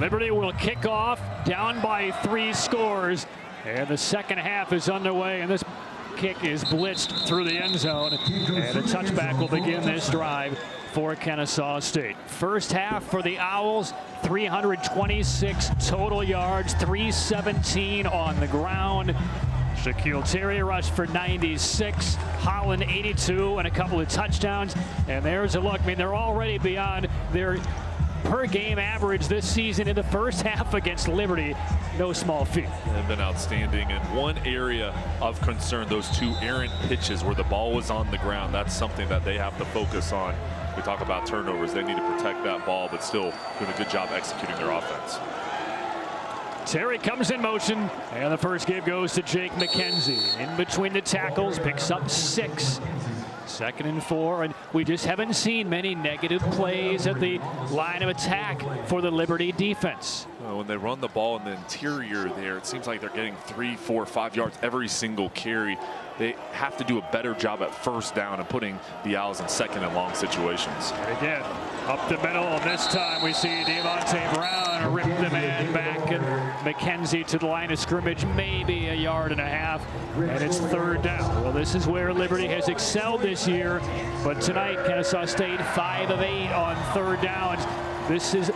Liberty will kick off down by 3 scores, and the second half is underway, and this kick is blitzed through the end zone, and a touchback will begin this drive for Kennesaw State. First half for the Owls, 326 total yards, 317 on the ground. Shaquille Terry rushed for 96, Holland 82, and a couple of touchdowns. And there's a look. I mean, they're already beyond their per-game average this season in the first half against Liberty. No small feat. They've been outstanding. In one area of concern, those 2 errant pitches where the ball was on the ground, that's something that they have to focus on. We talk about turnovers. They need to protect that ball, but still doing a good job executing their offense. Terry comes in motion, and the first give goes to Jake McKenzie. In between the tackles, picks up 6. 2nd and 4, and we just haven't seen many negative plays at the line of attack for the Liberty defense. When they run the ball in the interior there, it seems like they're getting 3, 4, 5 yards every single carry. They have to do a better job at first down and putting the Owls in 2nd and long situations. And again, up the middle, and this time we see Devontae Brown rip the man back, and McKenzie to the line of scrimmage, maybe a yard and a half, and it's 3rd down. Well, this is where Liberty has excelled this year, but tonight Kennesaw State 5 of 8 on 3rd downs. This is,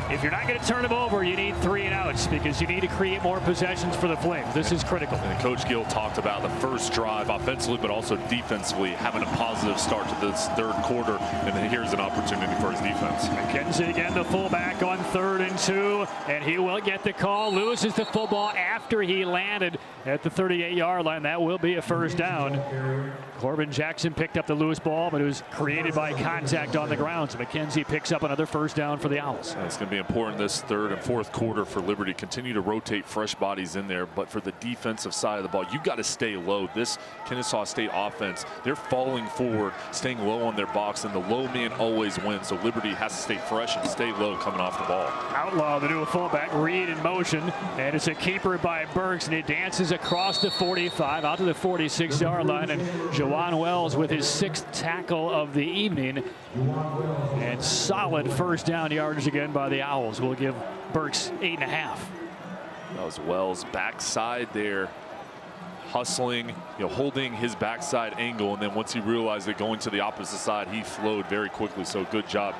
if you're not going to turn them over, you need 3 and outs because you need to create more possessions for the Flames. This is critical. And Coach Gill talked about the first drive offensively, but also defensively, having a positive start to this 3rd quarter. And then here's an opportunity for his defense. McKenzie again, the fullback on 3rd and 2, and he will get the call. Loses the football after he landed at the 38-yard line. That will be a 1st down. Corbin Jackson picked up the loose ball, but it was created by contact on the ground. So McKenzie picks up another 1st down for the Owls. It's going to be important this 3rd and 4th quarter for Liberty. Continue to rotate fresh bodies in there, but for the defensive side of the ball, you got to stay low. This Kennesaw State offense, they're falling forward, staying low on their box, and the low man always wins. So Liberty has to stay fresh and stay low coming off the ball. Outlaw, the new fullback, Reed in motion, and it's a keeper by Burks, and he dances across the 45 out to the 46-yard line, and Jawan Wells with his 6th tackle of the evening, and solid 1st down yardage again by the Owls. Will give Burks 8.5. That was Wells backside there, hustling, holding his backside angle, and then once he realized that going to the opposite side, he flowed very quickly. So good job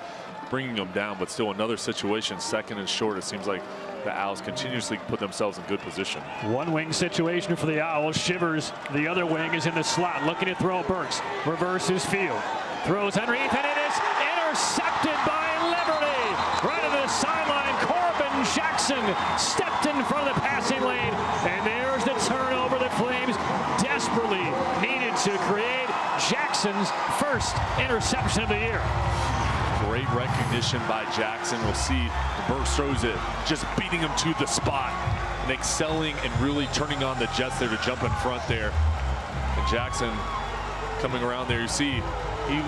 bringing him down, but still another situation, 2nd and short. It seems like the Owls continuously put themselves in good position. One wing situation for the Owls. Shivers, the other wing, is in the slot, looking to throw. Burks reverses field, throws underneath, and it is intercepted by Liberty. Right to the sideline, Corbin Jackson stepped in front of the passing lane, and there's the turnover. The Flames desperately needed to create Jackson's 1st interception of the year. Great recognition by Jackson. We'll see Burks throws it, just beating him to the spot and excelling and really turning on the Jets there to jump in front there. And Jackson coming around there, you see he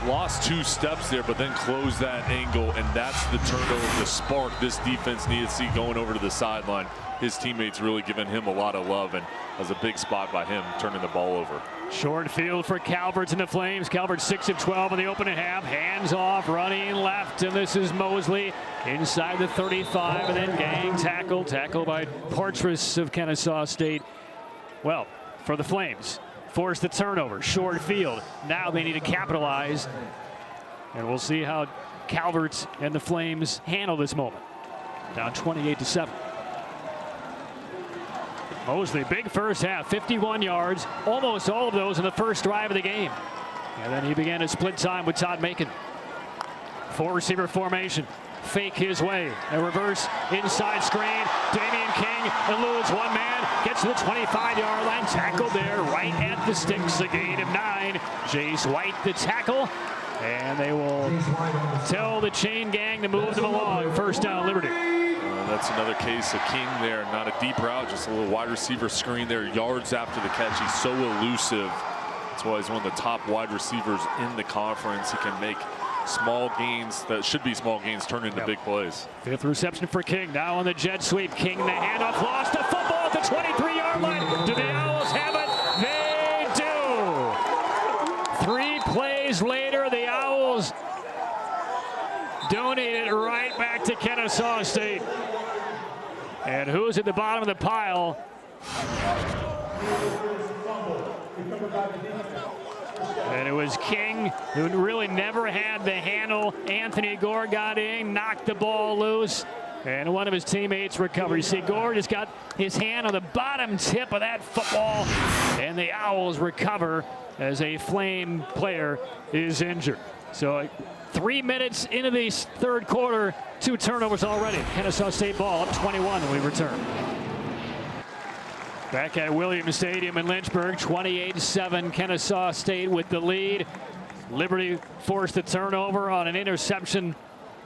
lost 2 steps there, but then closed that angle, and that's the turnover, the spark this defense needed to see going over to the sideline. His teammates really giving him a lot of love, and that was a big spot by him turning the ball over. Short field for Calvert's and the Flames. Calvert 6 of 12 in the opening half. Hands off, running left, and this is Mosley inside the 35, and then gang tackle by Portress of Kennesaw State. Well, for the Flames, force the turnover, short field. Now they need to capitalize, and we'll see how Calvert and the Flames handle this moment. Down 28-7. Mosley, big first half, 51 yards, almost all of those in the first drive of the game. And then he began a split time with Todd Macon. 4-receiver formation, fake his way, a reverse inside screen. Damian King eludes one man, gets to the 25-yard line, tackled there right at the sticks, a gain of 9. Jace White the tackle, and they will tell the chain gang to move them along. 1st down, Liberty. That's another case of King there. Not a deep route, just a little wide receiver screen there. Yards after the catch. He's so elusive. That's why he's one of the top wide receivers in the conference. He can make small gains that should be small gains turn into big plays. 5th reception for King. Now on the jet sweep. King, the handoff, lost the football at the 23-yard line. Do the Owls have it? They do. 3 plays later, the Owls don't donate it right back to Kennesaw State. And who's at the bottom of the pile? And it was King, who really never had the handle. Anthony Gore got in, knocked the ball loose, and one of his teammates recovered. You see, Gore just got his hand on the bottom tip of that football, and the Owls recover as a Flame player is injured. So 3 minutes into the third quarter, 2 turnovers already. Kennesaw State ball up 21 when we return. Back at Williams Stadium in Lynchburg, 28-7, Kennesaw State with the lead. Liberty forced the turnover on an interception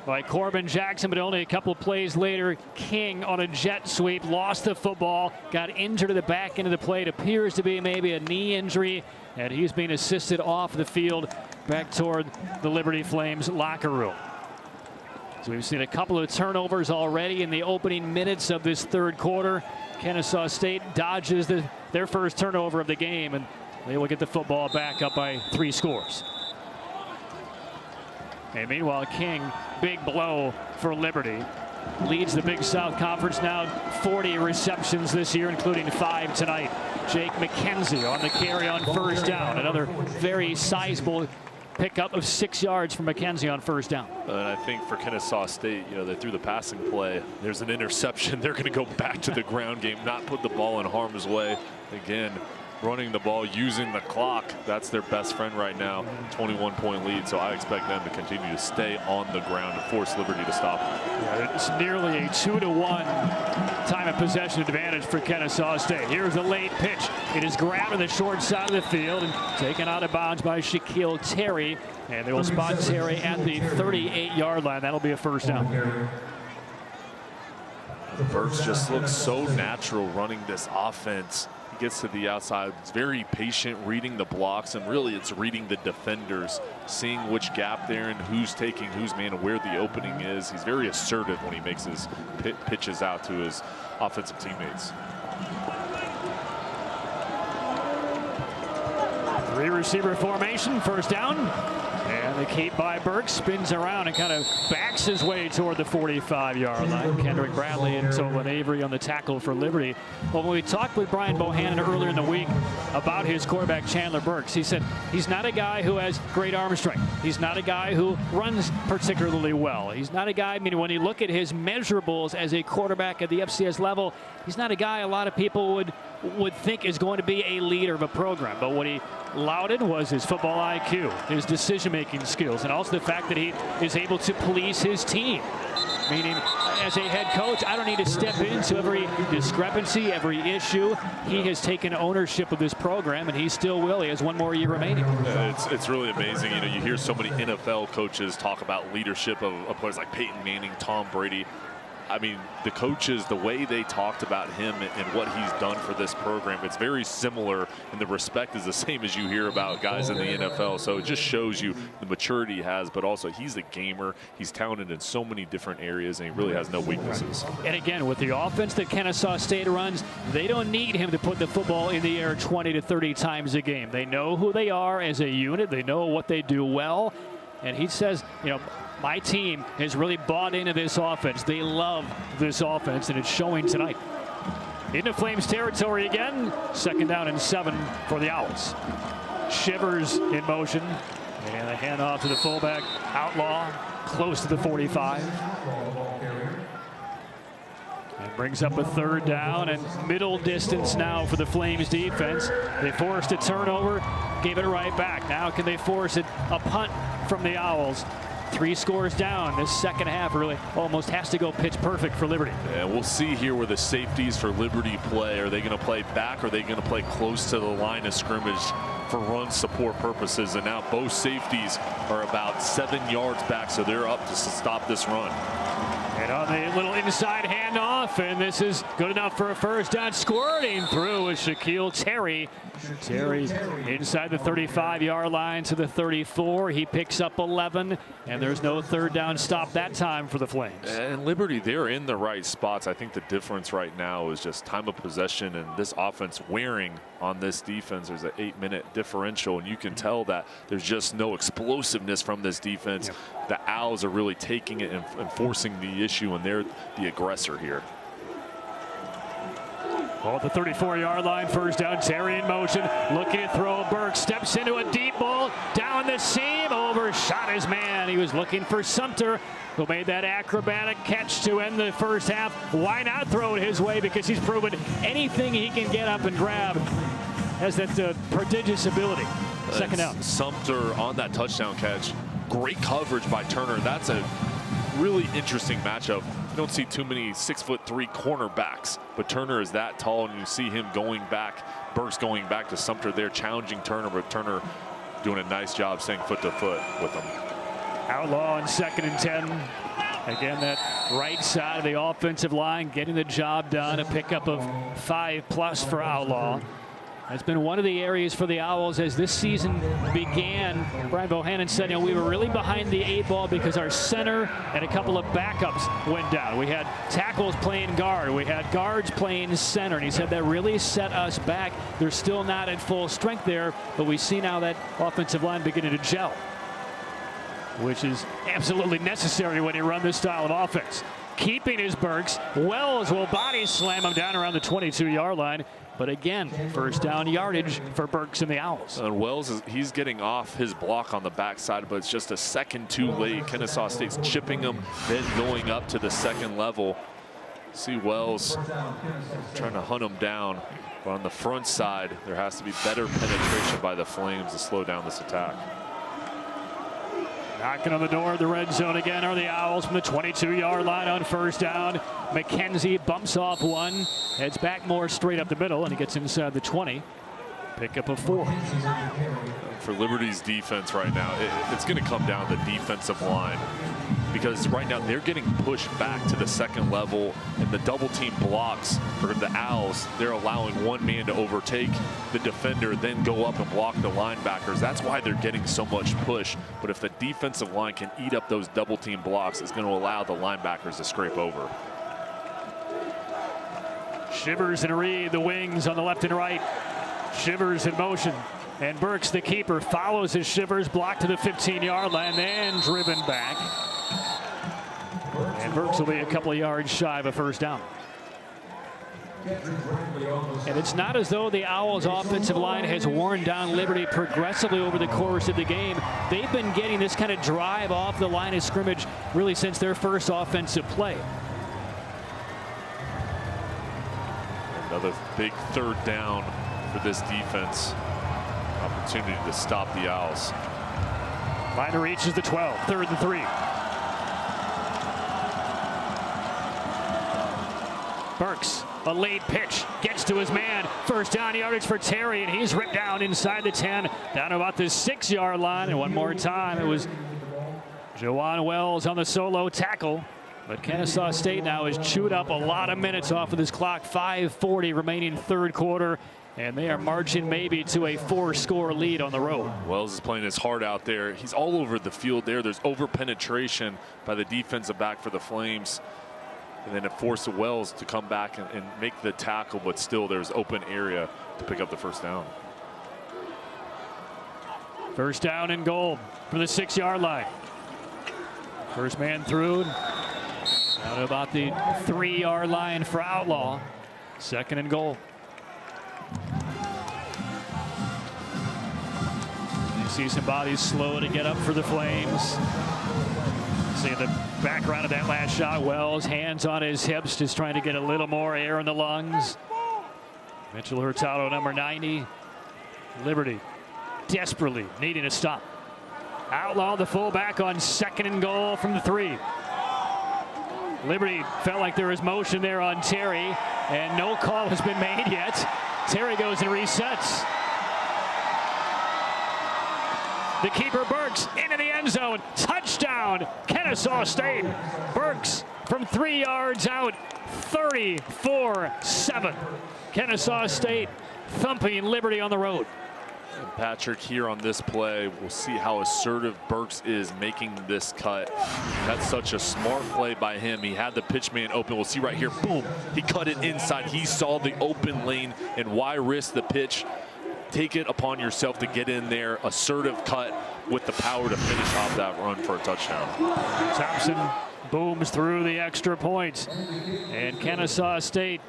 by Corbin Jackson, but only a couple plays later, King on a jet sweep lost the football, got injured at the back end of the play. It appears to be maybe a knee injury, and he's being assisted off the field back toward the Liberty Flames locker room. So we've seen a couple of turnovers already in the opening minutes of this third quarter. Kennesaw State dodges their first turnover of the game, and they will get the football back up by 3 scores. And meanwhile, King, big blow for Liberty, leads the Big South Conference now, 40 receptions this year, including 5 tonight. Jake McKenzie on the carry on first down, another very sizable pickup of 6 yards from McKenzie on first down. And I think for Kennesaw State, they threw the passing play. There's an interception. They're going to go back to the ground game, not put the ball in harm's way. Again, running the ball, using the clock. That's their best friend right now. 21-point lead. So I expect them to continue to stay on the ground and force Liberty to stop them. Yeah, it's nearly a 2-to-1 time of possession advantage for Kennesaw State. Here's a late pitch. It is grabbed on the short side of the field and taken out of bounds by Shaquille Terry. And they will spot Terry at the 38-yard line. That'll be a first down. Burks just looks so natural running this offense. He gets to the outside, it's very patient, reading the blocks, and really it's reading the defenders, seeing which gap they're in, who's taking whose man, and where the opening is. He's very assertive when he makes his pitches out to his offensive teammates. 3-receiver formation, first down. And the keep by Burke, spins around and kind of backs his way toward the 45-yard line. Kendrick Bradley and Tolan Avery on the tackle for Liberty. Well, when we talked with Brian Bohannon earlier in the week about his quarterback Chandler Burks, he said he's not a guy who has great arm strength. He's not a guy who runs particularly well. He's not a guy, I mean, when you look at his measurables as a quarterback at the FCS level, he's not a guy a lot of people would think is going to be a leader of a program. But what he lauded was his football IQ, his decision-making skills, and also the fact that he is able to police his team. Meaning, as a head coach, I don't need to step into every discrepancy, every issue. He has taken ownership of this program, and he still will. He has 1 more year remaining. It's really amazing. You hear so many NFL coaches talk about leadership of players like Peyton Manning, Tom Brady. I mean, the coaches, the way they talked about him and what he's done for this program, it's very similar, and the respect is the same as you hear about guys in the NFL. So it just shows you the maturity he has, but also he's a gamer. He's talented in so many different areas, and he really has no weaknesses. And again, with the offense that Kennesaw State runs, they don't need him to put the football in the air 20 to 30 times a game. They know who they are as a unit. They know what they do well. And he says, my team has really bought into this offense. They love this offense, and it's showing tonight. Into Flames territory again. 2nd down and 7 for the Owls. Shivers in motion. And a handoff to the fullback. Outlaw close to the 45. And brings up a 3rd down and middle distance now for the Flames defense. They forced a turnover, gave it right back. Now can they force it? A punt from the Owls. 3 scores down. This second half really almost has to go pitch perfect for Liberty. Yeah, we'll see here where the safeties for Liberty play. Are they going to play back, or are they going to play close to the line of scrimmage for run support purposes? And now both safeties are about 7 yards back, so they're up to stop this run. And On the little inside handoff, and this is good enough for a first down. Squirting through is Shaquille Terry. Terry inside the 35-yard line to the 34. He picks up 11, and there's no third down stop that time for the Flames. And Liberty, they're in the right spots. I think the difference right now is just time of possession, and this offense wearing on this defense. There's an 8-minute differential, and you can tell that there's just no explosiveness from this defense. Yep. The Owls are really taking it and forcing the issue, and they're the aggressor here. Well, at the 34-yard line, first down, Terry in motion, looking to throw. Burke steps into a deep ball, down the seam, overshot his man. He was looking for Sumter, who made that acrobatic catch to end the first half. Why not throw it his way? Because he's proven anything he can get up and grab has that prodigious ability. Second down. Sumter on that touchdown catch. Great coverage by Turner. That's a really interesting matchup. You don't see too many 6'3" cornerbacks, but Turner is that tall, and you see him going back. Burke's going back to Sumter there, challenging Turner, but Turner doing a nice job staying foot to foot with him. Outlaw on 2nd and 10. Again, that right side of the offensive line getting the job done. A pickup of 5+ for Outlaw. That's been one of the areas for the Owls as this season began. Brian Bohannon said, you know, we were really behind the 8 ball because our center and a couple of backups went down. We had tackles playing guard. We had guards playing center. And he said that really set us back. They're still not at full strength there, but we see now that offensive line beginning to gel, which is absolutely necessary when you run this style of offense. Keeping his Burks. Wells will body slam him down around the 22-yard line. But again, first down yardage for Burks and the Owls. And Wells, he's getting off his block on the backside, but it's just a second too late. Kennesaw State's chipping him, then going up to the second level. See Wells trying to hunt him down. But on the front side, there has to be better penetration by the Flames to slow down this attack. Knocking on the door of the red zone again are the Owls from the 22-yard line on first down. McKenzie bumps off one, heads back more straight up the middle, and he gets inside the 20. Pickup of 4. For Liberty's defense right now, it's going to come down to the defensive line, because right now they're getting pushed back to the second level, and the double team blocks for the Owls, they're allowing one man to overtake the defender, then go up and block the linebackers. That's why they're getting so much push. But if the defensive line can eat up those double team blocks, it's going to allow the linebackers to scrape over. Shivers and Reed, the wings on the left and right. Shivers in motion, and Burks, the keeper, follows his Shivers, blocked to the 15-yard line, then driven back. And Burks will be a couple of yards shy of a first down. And it's not as though the Owls' offensive line has worn down Liberty progressively over the course of the game. They've been getting this kind of drive off the line of scrimmage really since their first offensive play. Another big third down for this defense. Opportunity to stop the Owls. Line reaches the 12, 3rd and 3. Burks, a late pitch, gets to his man. First down yardage for Terry, and he's ripped down inside the 10, down to about the 6-yard line. And one more time, it was Jawan Wells on the solo tackle. But Kennesaw State now has chewed up a lot of minutes off of this clock. 5:40 remaining third quarter, and they are marching maybe to a 4-score lead on the road. Wells is playing his heart out there. He's all over the field there. There's over penetration by the defensive back for the Flames. And then it forced Wells to come back and make the tackle, but still there's open area to pick up the first down. First down and goal from the 6-yard line. First man through. Down to about the 3-yard line for Outlaw. Second and goal. You see some bodies slow to get up for the Flames. See in the background of that last shot, Wells, hands on his hips, just trying to get a little more air in the lungs. Mitchell Hurtado, number 90. Liberty desperately needing a stop. Outlaw, the fullback, on second and goal from the 3. Liberty felt like there was motion there on Terry, and no call has been made yet. Terry goes and resets. The keeper Burks into the end zone. Touchdown, Kennesaw State. Burks from 3 yards out, 34-7. Kennesaw State thumping Liberty on the road. And Patrick, here on this play, we'll see how assertive Burks is making this cut. That's such a smart play by him. He had the pitch man open. We'll see right here, boom, he cut it inside. He saw the open lane, and why risk the pitch? Take it upon yourself to get in there. Assertive cut with the power to finish off that run for a touchdown. Thompson booms through the extra points, and Kennesaw State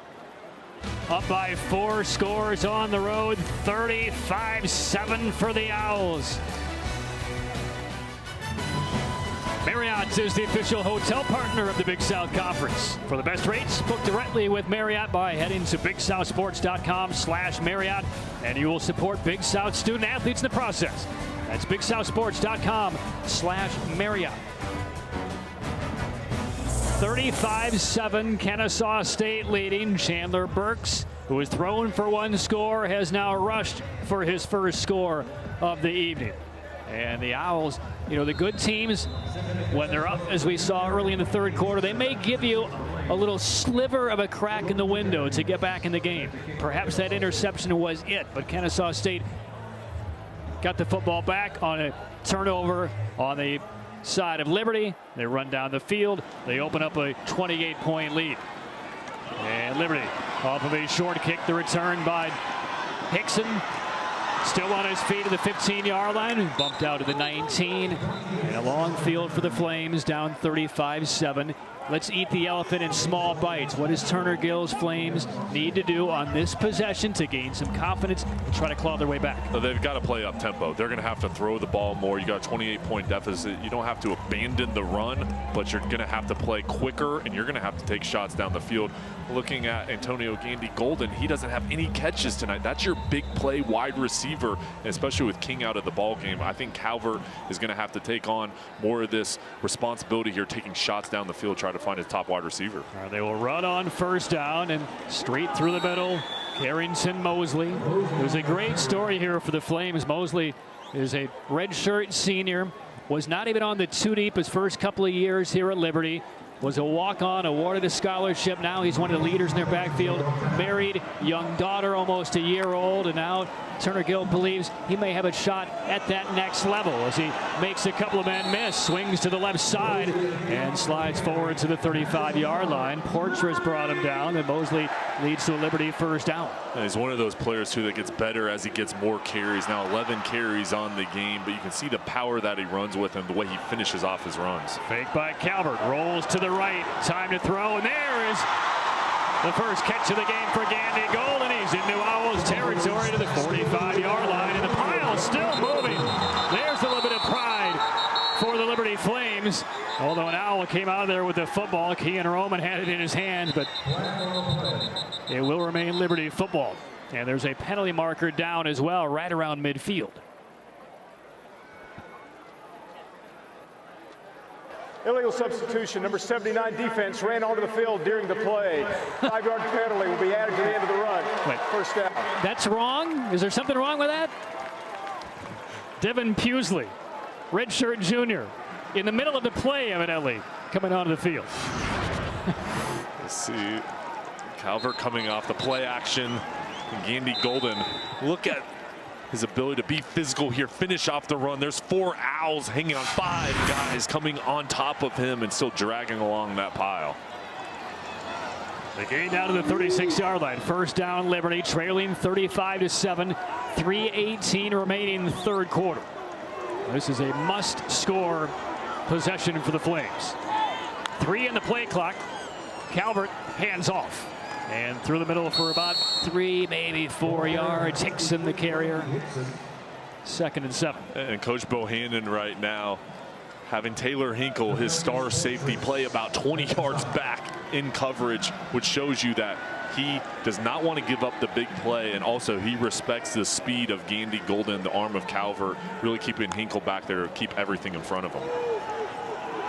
up by 4 scores on the road, 35-7 for the Owls. Marriott is the official hotel partner of the Big South Conference. For the best rates, book directly with Marriott by heading to BigSouthSports.com/Marriott, and you will support Big South student athletes in the process. That's BigSouthSports.com/Marriott. 35-7, Kennesaw State leading. Chandler Burks, who was thrown for 1 score, has now rushed for his first score of the evening. And the Owls, you know, the good teams, when they're up, as we saw early in the third quarter, they may give you a little sliver of a crack in the window to get back in the game. Perhaps that interception was it, but Kennesaw State got the football back on a turnover on the side of Liberty. They run down the field. They open up a 28-point lead. And Liberty off of a short kick, the return by Hickson. Still on his feet at the 15-yard line. Bumped out to the 19. And a long field for the Flames, down 35-7. Let's eat the elephant in small bites. What does Turner Gill's Flames need to do on this possession to gain some confidence and try to claw their way back? So they've got to play up tempo. They're going to have to throw the ball more. You got a 28-point deficit. You don't have to abandon the run, but you're going to have to play quicker, and you're going to have to take shots down the field. Looking at Antonio Gandy Golden, he doesn't have any catches tonight. That's your big play wide receiver, and especially with King out of the ball game. I think Calvert is going to have to take on more of this responsibility here, taking shots down the field, try to find his top wide receiver. They will run on first down and straight through the middle. Carrington Mosley. It was a great story here for the Flames. Mosley is a redshirt senior, was not even on the 2 deep his first couple of years here at Liberty. Was a walk-on, awarded a scholarship. Now he's one of the leaders in their backfield. Married, young daughter, almost a year old, and now Turner Gill believes he may have a shot at that next level as he makes a couple of men miss, swings to the left side, and slides forward to the 35-yard line. Portra's brought him down, and Mosley leads to a Liberty first down. And he's one of those players, too, that gets better as he gets more carries. Now 11 carries on the game, but you can see the power that he runs with and the way he finishes off his runs. Fake by Calvert, rolls to the right, time to throw, and there is the first catch of the game for Gandy Golden. He's into Owls territory to the 45-yard line, and the pile still moving. There's a little bit of pride for the Liberty Flames. Although an Owl came out of there with the football, Kean Roman had it in his hands, but it will remain Liberty football. And there's a penalty marker down as well, right around midfield. Illegal substitution. Number 79 defense ran onto the field during the play. 5-yard penalty will be added to the end of the run. Wait. First down. That's wrong? Is there something wrong with that? Devin Pusley, redshirt junior, in the middle of the play, evidently, coming onto the field. Let's see. Calvert coming off the play action. And Gandy Golden, look at his ability to be physical here, finish off the run. There's 4 Owls hanging on 5 guys coming on top of him and still dragging along that pile. The gain down to the 36-yard line. First down, Liberty, trailing 35-7. 3:18 remaining in the third quarter. This is a must-score possession for the Flames. 3 in the play clock. Calvert hands off. And through the middle for about 3, maybe 4 yards. Hickson, the carrier. 2nd and 7. And Coach Bohannon right now having Taylor Hinkle, his star safety, play about 20 yards back in coverage, which shows you that he does not want to give up the big play, and also he respects the speed of Gandy Golden, the arm of Calvert, really keeping Hinkle back there to keep everything in front of him.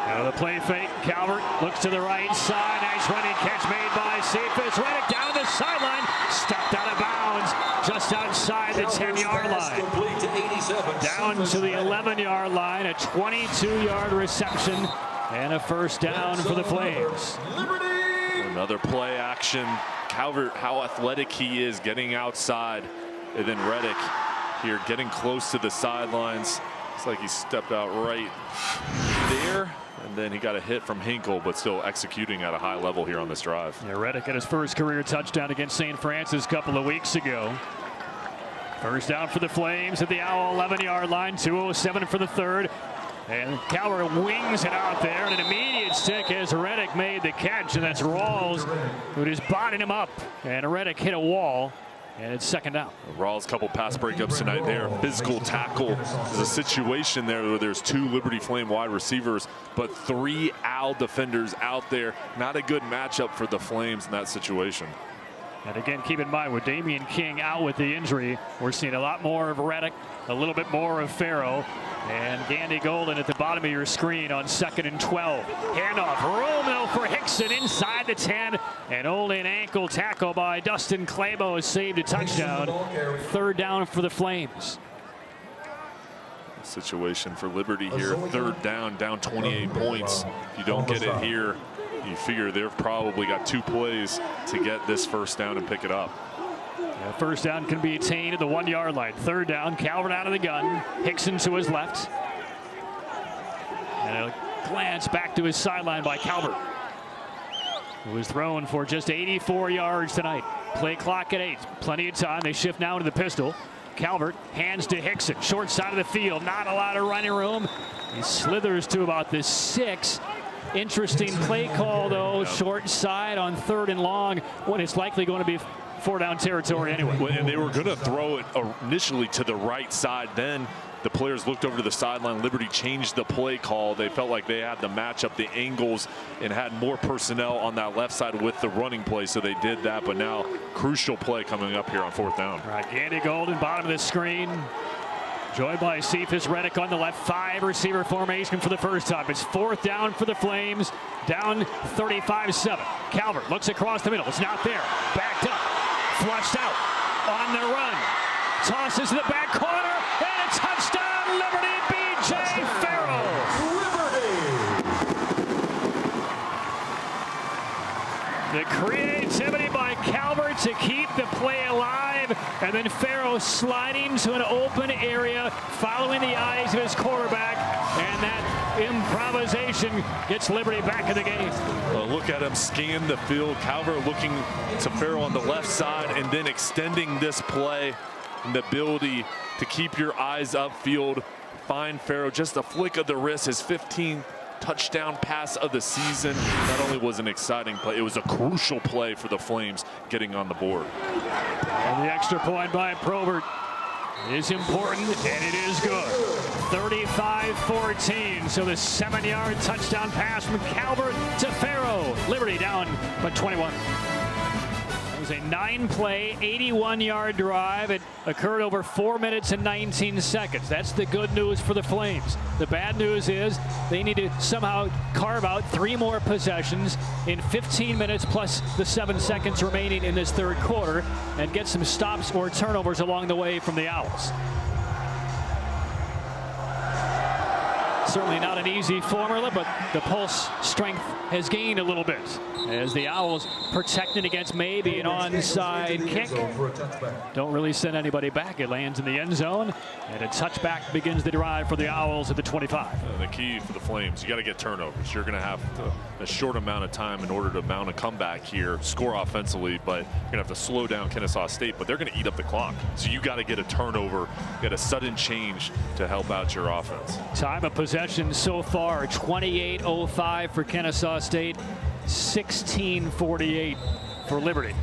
Now the play fake. Calvert looks to the right side. Nice running catch made by Cephas. Ran it down the sideline. Stepped out of bounds just outside the 10-yard line. down to the 11-yard line, a 22-yard reception, and a first down for the Flames. Another play action. Calvert, how athletic he is getting outside. And then Reddick here getting close to the sidelines. It's like he stepped out right there. And then he got a hit from Hinkle, but still executing at a high level here on this drive. Yeah, Reddick had his first career touchdown against St. Francis a couple of weeks ago. First down for the Flames at the Owl 11-yard line, 2:07 for the third. And Calvert wings it out there, and an immediate stick as Reddick made the catch, and that's Rawls who just bodied him up. And Reddick hit a wall, and it's second down. Rawls, couple pass breakups tonight there. Physical tackle. There's a situation there where there's 2 Liberty Flame wide receivers, but 3 Owl defenders out there. Not a good matchup for the Flames in that situation. And again, keep in mind, with Damian King out with the injury, we're seeing a lot more of Reddick, a little bit more of Farrow, and Gandy Golden at the bottom of your screen on 2nd and 12. Handoff, Romeo for Hickson inside the 10, and only an ankle tackle by Dustin Clabo has saved a touchdown. Third down for the Flames. Situation for Liberty here. Third down, down 28 points. If you don't get it here, you figure they've probably got 2 plays to get this first down and pick it up. Yeah, first down can be attained at the 1-yard line. Third down, Calvert out of the gun. Hickson to his left. And a glance back to his sideline by Calvert, who was thrown for just 84 yards tonight. Play clock at 8. Plenty of time. They shift now to the pistol. Calvert hands to Hickson. Short side of the field. Not a lot of running room. He slithers to about the 6. Interesting play call, though. Short side on 3rd and long when it's likely going to be 4-down territory anyway. And they were going to throw it initially to the right side. Then the players looked over to the sideline. Liberty changed the play call. They felt like they had to match up the angles and had more personnel on that left side with the running play, so they did that. But now, crucial play coming up here on 4th down. All right, Gandy Golden, bottom of the screen. Joined by Cephas Reddick on the left. 5 receiver formation for the first time. It's 4th down for the Flames. Down 35-7. Calvert looks across the middle. It's not there. Backed up. Flushed out. On the run. Tosses to the back corner. And a touchdown, Liberty. B.J. Farrow. The creativity by Calvert to keep the play alive, and then Farrow sliding to an open area, following the eyes of his quarterback, and that improvisation gets Liberty back in the game. Well, look at him scan the field. Calvert looking to Farrow on the left side, and then extending this play and the ability to keep your eyes upfield, find Farrow. Just a flick of the wrist, his 15th touchdown pass of the season. Not only was an exciting play, it was a crucial play for the Flames getting on the board. And the extra point by Probert is important, and it is good. 35-14, so the 7-yard touchdown pass from Calvert to Farrow. Liberty down by 21. It was a 9-play, 81-yard drive. It occurred over 4 minutes and 19 seconds. That's the good news for the Flames. The bad news is they need to somehow carve out 3 more possessions in 15 minutes plus the 7 seconds remaining in this third quarter, and get some stops or turnovers along the way from the Owls. Certainly not an easy formula, but the Pulse strength has gained a little bit as the Owls protected against maybe an onside kick. Don't really send anybody back. It lands in the end zone, and a touchback begins the drive for the Owls at the 25. The key for the Flames, you got to get turnovers. You're going to have a short amount of time in order to mount a comeback here, score offensively, but you're going to have to slow down Kennesaw State, but they're going to eat up the clock. So you got to get a turnover, get a sudden change to help out your offense. Time of possession so far, 28:05 for Kennesaw State, 16:48 for Liberty.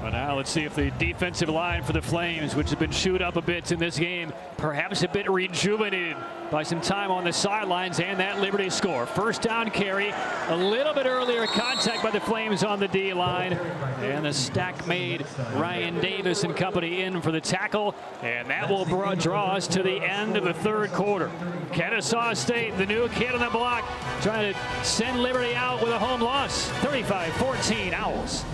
Well, now let's see if the defensive line for the Flames, which has been chewed up a bit in this game, perhaps a bit rejuvenated by some time on the sidelines and that Liberty score. First down carry, a little bit earlier contact by the Flames on the D-line, and the stack made Ryan Davis and company in for the tackle, and that will draw us to the end of the third quarter. Kennesaw State, the new kid on the block, trying to send Liberty out with a home loss. 35-14 Owls.